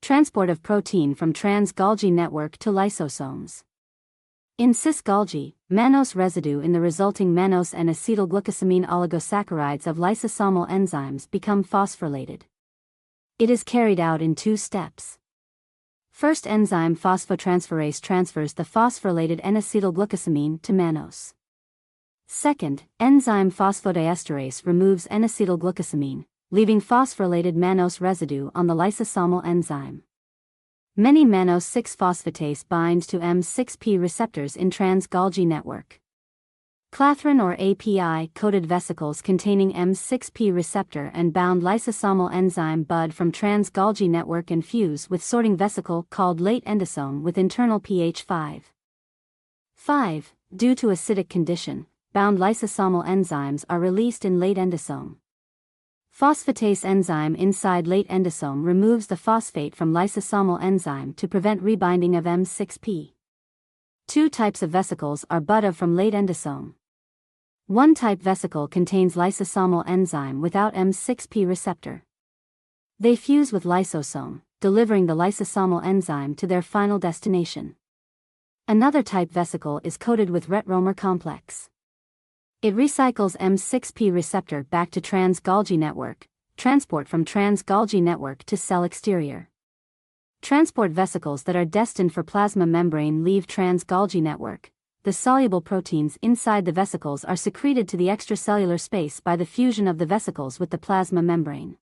transport of protein from trans-Golgi network to lysosomes. In cis-Golgi, mannose residue in the resulting mannose and acetylglucosamine oligosaccharides of lysosomal enzymes become phosphorylated. It is carried out in 2 steps. First, enzyme phosphotransferase transfers the phosphorylated N-acetylglucosamine to mannose. Second, enzyme phosphodiesterase removes N-acetylglucosamine, leaving phosphorylated mannose residue on the lysosomal enzyme. Many mannose 6-phosphatase binds to M6P receptors in trans-Golgi network. Clathrin or API-coated vesicles containing M6P receptor and bound lysosomal enzyme bud from trans-Golgi network and fuse with sorting vesicle called late endosome with internal pH 5. Due to acidic condition, bound lysosomal enzymes are released in late endosome. Phosphatase enzyme inside late endosome removes the phosphate from lysosomal enzyme to prevent rebinding of M6P. 2 types of vesicles are bud from late endosome. One type vesicle contains lysosomal enzyme without M6P receptor. They fuse with lysosome, delivering the lysosomal enzyme to their final destination. Another type vesicle is coated with retromer complex. It recycles M6P receptor back to trans-Golgi network, transport from trans-Golgi network to cell exterior. Transport vesicles that are destined for plasma membrane leave trans-Golgi network. The soluble proteins inside the vesicles are secreted to the extracellular space by the fusion of the vesicles with the plasma membrane,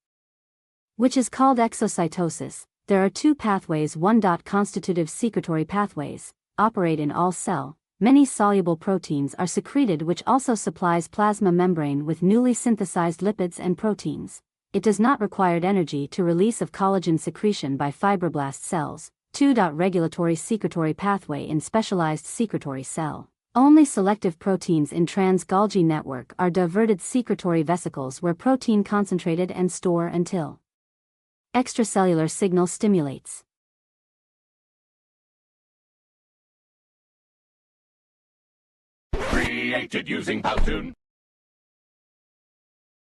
which is called exocytosis. There are 2 pathways. 1. Constitutive secretory pathways operate in all cell. Many soluble proteins are secreted, which also supplies plasma membrane with newly synthesized lipids and proteins. It does not require energy to release of collagen secretion by fibroblast cells. 2. Regulatory secretory pathway in specialized secretory cell. Only selective proteins in trans-Golgi network are diverted secretory vesicles where protein concentrated and store until extracellular signal stimulates. Created using Powtoon.